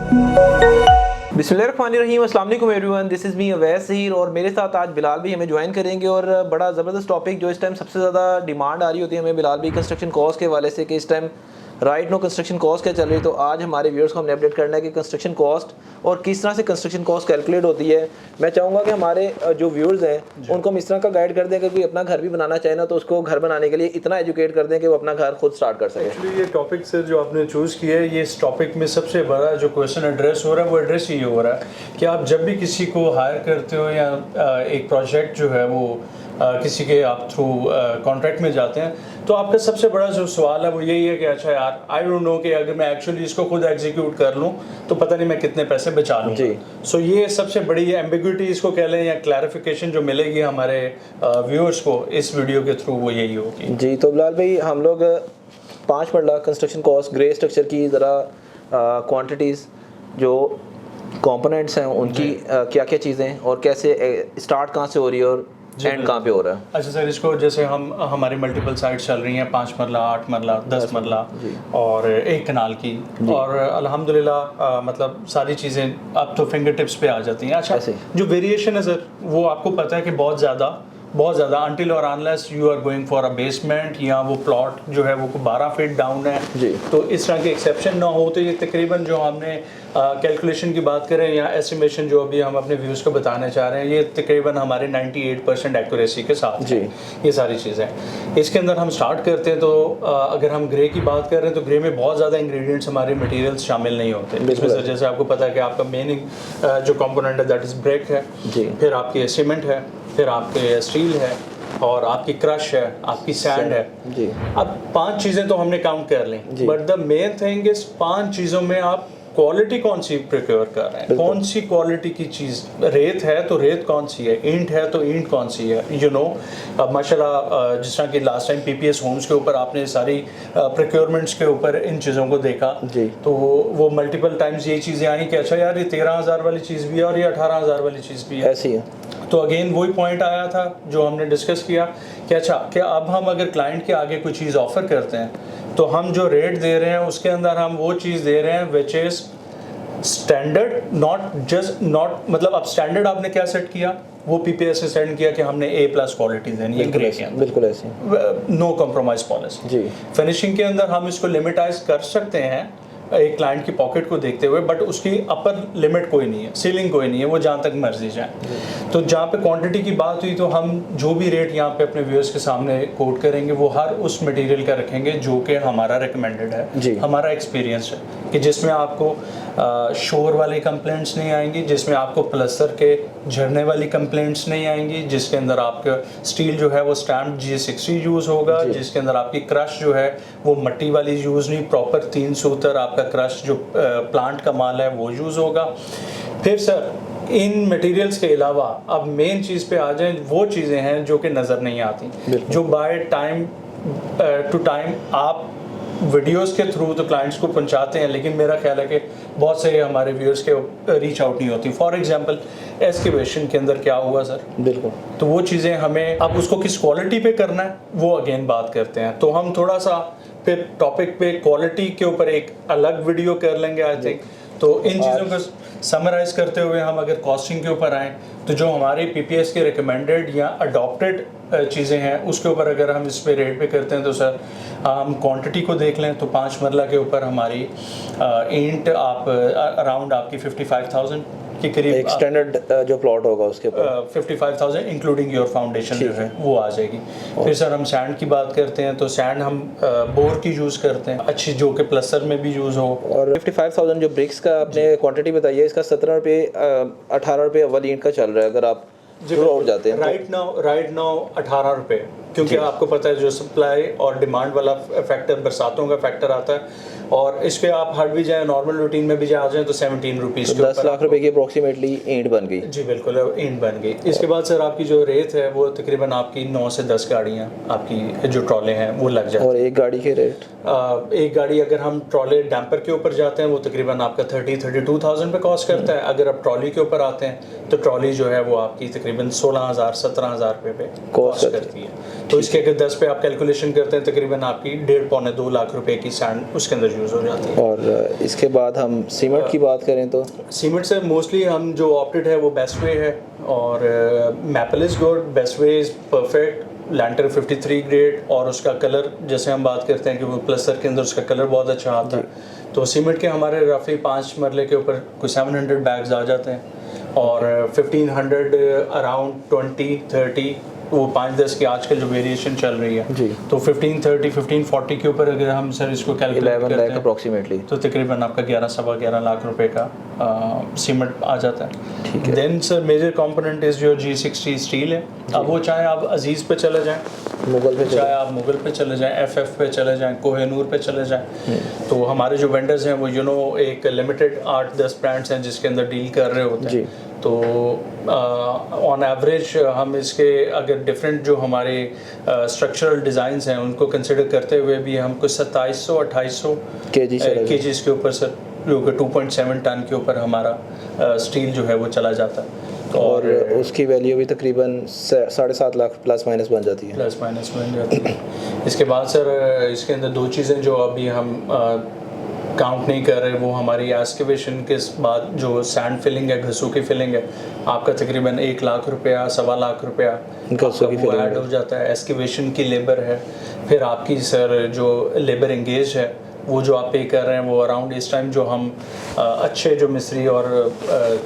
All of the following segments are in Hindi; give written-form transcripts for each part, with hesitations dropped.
बिस्मिल्लाहिर्रहमानिर्रहीम, अस्सलाम वालेकुम everyone, this is me Awais Heer और मेरे साथ आज बिलाल भी हमें ज्वाइन करेंगे। और बड़ा ज़बरदस्त टॉपिक जो इस टाइम सबसे ज़्यादा डिमांड आ रही होती है हमें बिलाल भी कंस्ट्रक्शन कॉस्ट के हवाले से कि इस time right now construction cost क्या चल रही है। तो आज हमारे व्यूअर्स को हमने अपडेट करना है कि कंस्ट्रक्शन कॉस्ट और किस तरह से कंस्ट्रक्शन कॉस्ट कैलकुलेट होती है। मैं चाहूँगा कि हमारे जो व्यूअर्स हैं उनको हम इस तरह का गाइड कर दें कि कोई अपना घर भी बनाना चाहे ना तो उसको घर बनाने के लिए इतना एजुकेट कर दें कि वो अपना घर खुद स्टार्ट कर सके। एक्चुअली ये टॉपिक सर जो आपने चूज़ किया है, ये इस टॉपिक में सबसे बड़ा जो क्वेश्चन एड्रेस हो रहा है वो एड्रेस ये हो रहा है कि आप जब भी किसी को हायर करते हो या एक प्रोजेक्ट जो है वो किसी के आप थ्रू कॉन्ट्रैक्ट में जाते हैं तो आपका सबसे बड़ा जो सवाल है वो यही है कि अच्छा यार आई डोंट नो कि अगर मैं एक्चुअली इसको खुद एग्जीक्यूट कर लूँ तो पता नहीं मैं कितने पैसे बचा लूँ। सो ये सबसे बड़ी एम्बिग्विटी इसको कह लें या क्लैरिफिकेशन जो मिलेगी हमारे व्यूअर्स को इस वीडियो के थ्रू वो यही होगी। जी तो बिलाल भाई, हम लोग 5 मरला कंस्ट्रक्शन कॉस्ट ग्रे स्ट्रक्चर की ज़रा क्वांटिटीज़ जो कंपोनेंट्स हैं उनकी क्या क्या चीज़ें और कैसे स्टार्ट कहाँ से हो रही है और एंड कहाँ पे हो रहा है। अच्छा सर, इसको जैसे हमारी मल्टीपल साइट्स चल रही हैं 5 मरला 8 मरला 10 मरला और एक कनाल की, और अल्हम्दुलिल्लाह मतलब सारी चीज़ें अब तो फिंगर टिप्स पे आ जाती हैं। अच्छा, जो वेरिएशन है सर वो आपको पता है कि बहुत ज़्यादा अनटिल और unless you are going for a basement या वो प्लॉट जो है वो 12 फीट डाउन है तो इस तरह के एक्सेप्शन ना हो तो ये तकरीबन जो हमने कैलकुलेशन की बात करें या एस्टिमेशन जो अभी हम अपने व्यूज़ को बताने चाह रहे हैं ये तकरीबन हमारे 98% एक्यूरेसी के साथ ये सारी चीज़ें। इसके अंदर हम स्टार्ट करते हैं तो अगर हम ग्रे की बात कर रहे हैं तो ग्रे में बहुत ज़्यादा इंग्रेडिएंट्स हमारे मटेरियल्स शामिल नहीं होते। इसमें सर जैसे आपको पता है कि आपका मेन जो कंपोनेंट है दैट इज़ ब्रिक है, फिर आपकी सीमेंट है, फिर आपके स्टील है और आपकी क्रश है, आपकी सैंड है। अब 5 चीज़ें तो हमने काउंट कर ली, but the main thing is 5 चीज़ों में आप क्वालिटी कौन सी प्रिक्योर कर रहे हैं, कौन सी क्वालिटी की चीज़। रेत है तो रेत कौन सी है, ईंट है तो ईंट कौन सी है। यू नो अब माशाल्लाह जिस तरह की लास्ट टाइम पीपीएस होम्स के ऊपर आपने सारी प्रिक्योरमेंट्स के ऊपर इन चीज़ों को देखा तो वो मल्टीपल टाइम्स ये चीज़ें आई कि अच्छा यार ये 13,000 वाली चीज़ भी है और ये 18,000 वाली चीज़ भी है, ऐसी है। तो अगेन वही पॉइंट आया था जो हमने डिस्कस किया कि अच्छा कि अब हम अगर क्लाइंट के आगे कोई चीज़ ऑफ़र करते हैं तो हम जो रेट दे रहे हैं उसके अंदर हम वो चीज़ दे रहे हैं विच इज़ स्टैंडर्ड, नॉट मतलब अब स्टैंडर्ड आपने क्या सेट किया, वो पीपीएस से सेंड किया कि हमने A+ क्वालिटी देनी है, बिल्कुल ऐसे नो कॉम्प्रोमाइज़ पॉलिसी। फिनिशिंग के अंदर हम इसको लिमिटाइज कर सकते हैं एक क्लाइंट की पॉकेट को देखते हुए, बट उसकी अपर लिमिट कोई नहीं है, सीलिंग कोई नहीं है, वो जहाँ तक मर्जी जाए। तो जहाँ पे क्वांटिटी की बात हुई तो हम जो भी रेट यहाँ पे अपने व्यूअर्स के सामने कोट करेंगे वो हर उस मटेरियल का रखेंगे जो कि हमारा रिकमेंडेड है, हमारा एक्सपीरियंस है कि जिसमें आपको शोर वाली कंप्लेंट्स नहीं आएंगी, जिसमें आपको प्लस्तर के झड़ने वाली कंप्लेंट्स नहीं आएंगी, जिसके अंदर आपका स्टील जो है वो स्टैम्प G60 यूज़ होगा, जिसके अंदर आपकी क्रश जो है वो मट्टी वाली यूज़ नहीं, प्रॉपर 3 सूतर आपका क्रश जो प्लांट का माल है वो यूज़ होगा। फिर सर इन मटेरियल्स के अलावा अब मेन चीज़ पे आ जाएं, वो चीज़ें हैं जो कि नज़र नहीं आती, जो बाय टाइम टू टाइम आप वीडियोस के थ्रू तो क्लाइंट्स को पहुंचाते हैं, लेकिन मेरा ख्याल है कि बहुत से हमारे व्यूअर्स के रीच आउट नहीं होती। फॉर एग्जांपल एस्केवेशन के अंदर क्या हुआ सर, बिल्कुल, तो वो चीज़ें हमें अब उसको किस क्वालिटी पे करना है वो अगेन बात करते हैं। तो हम थोड़ा सा फिर टॉपिक पे क्वालिटी के ऊपर एक अलग वीडियो कर लेंगे आई थिंक। तो इन चीज़ों को समराइज़ करते हुए हम अगर कॉस्टिंग के ऊपर आएँ तो जो हमारे पीपीएस के रिकमेंडेड या अडॉप्टेड चीज़ें हैं उसके ऊपर अगर हम इस पे रेट पे करते हैं तो सर हम क्वांटिटी को देख लें तो 5 मरला के ऊपर हमारी ईंट आप अराउंड आपकी 55,000 के करीब एक्सटेंडेड जो प्लॉट होगा उसके ऊपर 55,000 इंक्लूडिंग योर फाउंडेशन जो है वो आ जाएगी। फिर सर हम सैंड की बात करते हैं तो सैंड हम बोर की यूज़ करते हैं अच्छी, जो कि प्लस्तर में भी यूज़ हो। और 55,000 जो ब्रिक्स का आपने क्वांटिटी बताई है इसका 17 रुपये 18 रुपये अव्वल ईंट का चल रहा है अगर आप और जाते हैं। राइट नाउ 18 रुपये, क्योंकि आपको पता है जो सप्लाई और डिमांड वाला फैक्टर बरसातों का फैक्टर आता है और इस पे आप हट भी जाए नॉर्मल रूटीन में भी आ जाए तो 17 रुपीज़ के 10 लाख रुपए की अप्रोक्सीमेटली ईंट बन गई। जी बिल्कुल, ईंट बन गई। इसके बाद सर आपकी जो रेत है वो तकरीबन आपकी 9 से 10 गाड़ियाँ आपकी जो ट्रॉले हैं वो लग जाती हैं। और एक गाड़ी के रेट एक गाड़ी अगर हम ट्रॉले डैम्पर के ऊपर जाते हैं वो तकरीबन आपका 32,000 पे कॉस्ट करता है। अगर आप ट्रॉली के ऊपर आते हैं तो ट्रॉली जो है वो आपकी तकरीबन 16,000 17,000 रुपये पे कॉस्ट करती है। तो इसके अगर 10 पे आप कैलकुलेशन करते हैं तकरीबन आपकी 1.5 पौने 2 लाख रुपए की सैंड उसके अंदर यूज़ हो जाती है। और इसके बाद हम सीमेंट की बात करें तो सीमेंट से मोस्टली हम जो ऑप्टेड है वो बेस्ट वे है, और maple is good, best way is perfect, lintel 53 grade, और उसका कलर जैसे हम बात करते हैं कि वो प्लस्तर के अंदर उसका कलर बहुत अच्छा आता है। तो सीमेंट के हमारे रफली 5 मरले के ऊपर कोई 700 बैग्स आ जाते हैं, और 1500 अराउंड 20-30 वो 5-10 की आजकल जो वेरिएशन चल रही है जी। तो 15-30 15-40 के ऊपर अगर हम सर इसको कैलकुलेट 11 करते लाख हैं अप्रॉक्सीमेटली, तो तकरीबन आपका 11-11.25 लाख रुपए का सीमेंट आ जाता है। Then sir major component is जो G60 स्टील है। अब वो चाहे आप अजीज़ पे चले जाएं, मुगल पे चाहे आप मुगल पे चले जाएं, FF पे चले जाएं, कोहिनूर पे चले जाएं, तो हमारे जो वेंडर्स हैं वो एक लिमिटेड 8-10 ब्रांड्स हैं जिसके अंदर डील कर रहे होते हैं। तो ऑन एवरेज हम इसके अगर डिफरेंट जो हमारे स्ट्रक्चरल डिज़ाइंस हैं उनको कंसिडर करते हुए भी हमको 2700-2800 केजीज़ के ऊपर सर जो 2.7 टन के ऊपर हमारा स्टील जो है वो चला जाता है, और उसकी वैल्यू भी तकरीबन 7.5 लाख प्लस माइनस बन जाती है। प्लस माइनस बन जाती है। इसके बाद सर इसके अंदर 2 चीज़ें जो अभी हम काउंट नहीं कर रहे, वो हमारी एस्केवेशन के बाद जो सैंड फिलिंग है, घसू की फिलिंग है, आपका तकरीबन 1 लाख रुपया 1.25 लाख रुपया घसू की फिलिंग ऐड हो जाता है। एस्केवेशन की लेबर है, फिर आपकी सर जो लेबर एंगेज है वो जो आप पे कर रहे हैं वो अराउंड इस टाइम जो हम अच्छे जो मिस्त्री और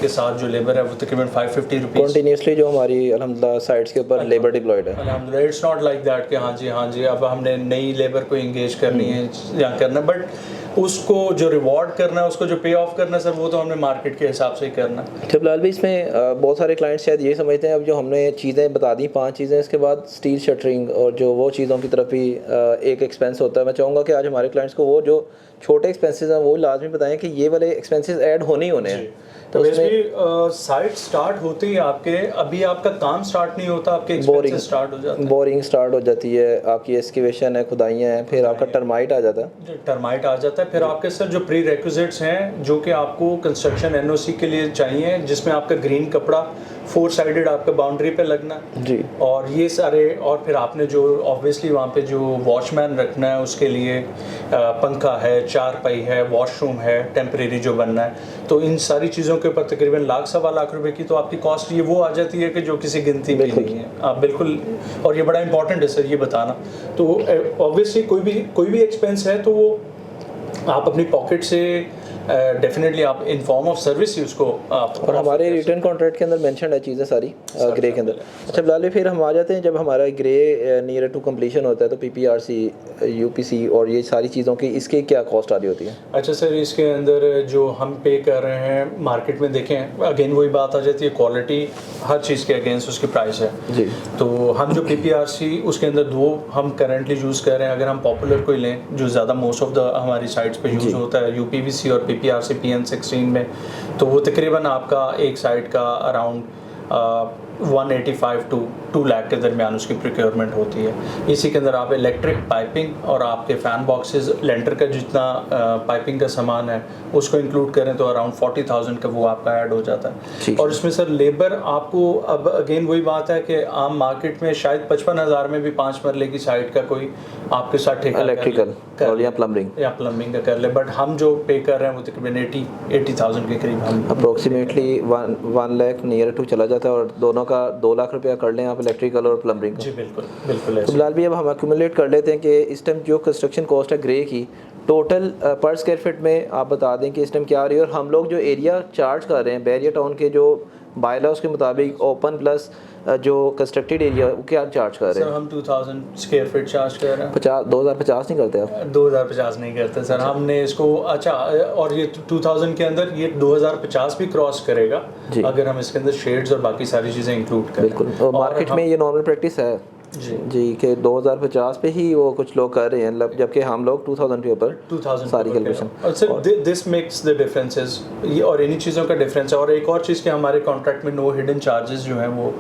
के साथ जो लेबर है वो तकरीबन 550 रुपीज़ कंटिन्यूसली जो हमारी अल्हम्दुलिल्लाह साइट्स के ऊपर लेबर डिप्लॉयड है। अल्हम्दुलिल्लाह इट्स नॉट लाइक दैट कि हाँ जी अब हमने नई लेबर को इंगेज करनी है या करना, बट उसको जो रिवॉर्ड करना है, उसको जो पे ऑफ करना है सर, वो तो हमने मार्केट के हिसाब से ही करना है। तो बिलाल भाई इसमें बहुत सारे क्लाइंट्स शायद ये समझते हैं अब जो हमने चीज़ें बता दी 5 चीज़ें, इसके बाद स्टील शटरिंग और जो वो चीज़ों की तरफ भी एक एक्सपेंस होता है। मैं चाहूँगा कि आज हमारे क्लाइंट्स को वो जो छोटे एक्सपेंसेस हैं वो लाजमी बताएं कि ये वाले एक्सपेंसेस ऐड होने ही होने हैं। तो इसमें साइट स्टार्ट होते ही आपके अभी आपका काम स्टार्ट नहीं होता, आपके एक्सपेंसेस स्टार्ट हो जाते हैं, बोरिंग स्टार्ट हो जाती है, आपकी एक्सकेवेशन है, खुदाइयाँ हैं, फिर आपका टर्माइट आ जाता है। टर्माइट आ जाता है, फिर आपके सर जो प्री रिक्विजिट्स हैं जो कि आपको कंस्ट्रक्शन NOC के लिए चाहिए, जिसमें आपका ग्रीन कपड़ा 4 साइडेड आपका बाउंड्री पे लगना जी, और ये सारे, और फिर आपने जो ऑब्वियसली वहाँ पे जो वॉचमैन रखना है उसके लिए पंखा है, चारपाई है, वॉशरूम है टेम्परेरी जो बनना है, तो इन सारी चीज़ों के ऊपर तकरीबन 1.25 लाख रुपए की तो आपकी कॉस्ट ये वो आ जाती है कि जो किसी गिनती में नहीं है। आप बिल्कुल, और ये बड़ा इंपॉर्टेंट है सर ये बताना। तो ऑब्वियसली कोई भी एक्सपेंस है तो वो आप अपनी पॉकेट से डेफिनेटली आप इन फॉर्म ऑफ सर्विस ही उसको आप, और हमारे रिटर्न कॉन्ट्रैक्ट के अंदर मेंशन है चीज़ें सारी ग्रे के अंदर। अच्छा बिलाल, फिर हम आ जाते हैं जब हमारा ग्रे नियर टू कंप्लीशन होता है तो PPRC UPC और ये सारी चीज़ों की इसके क्या कॉस्ट आ रही होती है? अच्छा सर, इसके अंदर जो हम पे कर रहे हैं मार्केट में देखें, अगेन वही बात आ जाती है, क्वालिटी हर चीज़ के अगेंस्ट उसकी प्राइस है जी। तो हम जो PPRC उसके अंदर 2 हम करंटली यूज़ कर रहे हैं। अगर हम पॉपुलर कोई लें जो ज़्यादा मोस्ट ऑफ द हमारी साइट्स पे यूज़ होता है UPVC और PPRC PN16 में, तो वो तकरीबन आपका एक साइड का अराउंड 185 to 2 लाख के दरमियान उसकी प्रोक्योरमेंट होती है। इसी के अंदर आप इलेक्ट्रिक पाइपिंग और आपके फ़ैन बॉक्सेस, लेंटर का जितना पाइपिंग का सामान है उसको इंक्लूड करें तो अराउंड 40,000 का वो आपका ऐड हो जाता है। और इसमें सर लेबर आपको, अब अगेन वही बात है कि आम मार्केट में शायद 55,000 में भी 5 मरले की साइट का कोई आपके साथ ठेका इलेक्ट्रिकल या प्लम्बिंग का कर ले, बट हम जो पे कर रहे हैं वो तकरीबन 80,000 के करीब हम अप्रोक्सीमेटली 1 लाख नियर टू चला जाता है, और दोनों का 2 लाख रुपया कर लें आप इलेक्ट्रिकल और प्लम्बिंग का। जी बिल्कुल। तो बिलाल भी अब हम एक्यूमुलेट कर लेते हैं कि इस टाइम जो कंस्ट्रक्शन कॉस्ट है ग्रे की टोटल पर स्क्वायर फीट में आप बता दें कि इस टाइम क्या आ रही है, और हम लोग जो एरिया चार्ज कर रहे हैं बैरियर टाउन के जो बायलॉज के मुताबिक ओपन प्लस जो कंस्ट्रक्टेड एरिया वो क्या चार्ज कर रहे हैं? सर हम 2000 स्क्वायर फीट चार्ज कर रहे हैं। 2050 नहीं करते आप? 2050 नहीं करते सर, हमने इसको, अच्छा, और ये 2000 के अंदर ये 2050 भी क्रॉस करेगा अगर हम इसके अंदर शेड्स और बाकी सारी चीज़ें इंक्लूड करें। बिल्कुल, और मार्केट में ये नॉर्मल प्रैक्टिस है जी कि 2050 पे ही वो कुछ लोग कर रहे हैं, जबकि हम लोग 2000 के ऊपर सारी कैलकुलेशन। और sir this makes the differences, ये और इन्हीं चीज़ों का डिफरेंस है। और एक और चीज़ के हमारे कॉन्ट्रैक्ट में नो हिडन चार्जेस जो हैं वो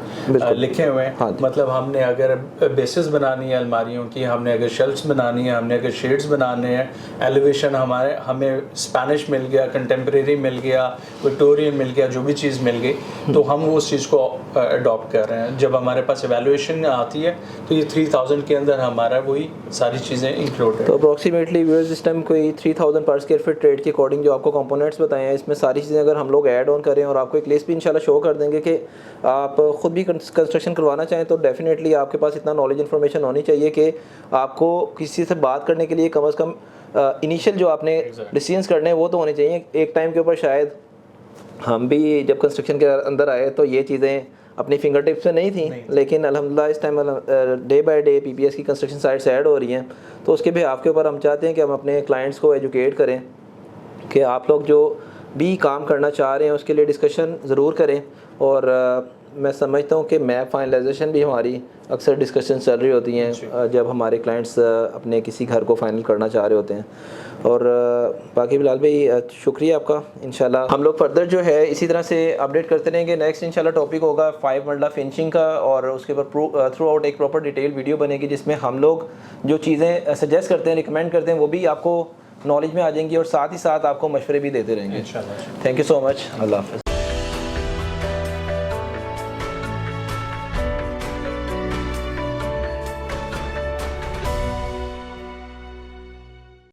लिखे हुए हैं। हाँ, मतलब हमने अगर बेसिस बनानी है अलमारियों की, हमने अगर शेल्फ्स बनानी है, हमने अगर शेड्स बनाने हैं, एलिवेशन हमें स्पेनिश मिल गया, कंटेम्प्रेरी मिल गया, विक्टोरियन मिल गया, जो भी चीज़ मिल गई तो हम वो उस चीज़ को अडॉप्ट कर रहे हैं। जब हमारे पास एवेलुएशन आती है तो ये 3000 के अंदर हमारा वही सारी चीज़ें इंक्लूड है। तो अप्रॉक्सीमेटली व्यूअर्स इस टाइम कोई 3000 पर स्क्वायर फीट ट्रेड के अकॉर्डिंग जो आपको कंपोनेंट्स बताए हैं, इसमें सारी चीज़ें अगर हम लोग ऐड ऑन करें और आपको एक लिस्ट भी इंशाल्लाह शो कर देंगे कि आप ख़ुद भी कंस्ट्रक्शन करवाना चाहें, तो डेफिनेटली आपके पास इतना नॉलेज इन्फॉर्मेशन होनी चाहिए कि आपको किसी से बात करने के लिए कम से कम इनिशियल जो आपने डिसीजंस करने हैं वो तो होने चाहिए। एक टाइम के ऊपर शायद हम भी जब कंस्ट्रक्शन के अंदर आए तो ये चीज़ें अपनी फिंगर टिप्स पे नहीं थी, लेकिन अल्हम्दुलिल्लाह इस time day by day PPS की कंस्ट्रक्शन साइट्स ऐड हो रही हैं। तो उसके भी आपके ऊपर हम चाहते हैं कि हम अपने क्लाइंट्स को एजुकेट करें कि आप लोग जो भी काम करना चाह रहे हैं उसके लिए डिस्कशन ज़रूर करें। और मैं समझता हूँ कि मैप फाइनलाइजेशन भी हमारी अक्सर डिस्कशन चल रही होती हैं जब हमारे क्लाइंट्स अपने किसी घर को फाइनल करना चाह रहे होते हैं। और बाकी बिलाल भाई शुक्रिया आपका। इंशाल्लाह हम लोग फर्दर जो है इसी तरह से अपडेट करते रहेंगे। नेक्स्ट इंशाल्लाह टॉपिक होगा 5 मरला फिनिशिंग का, और उसके ऊपर थ्रू आउट एक प्रॉपर डिटेल वीडियो बनेगी जिसमें हम लोग जो चीज़ें सजेस्ट करते हैं, रिकमेंड करते हैं, वो भी आपको नॉलेज में आ जाएंगी और साथ ही साथ आपको मशवरे भी देते रहेंगे। इंशाल्लाह। Thank you so much. अल्लाह हाफ़िज़।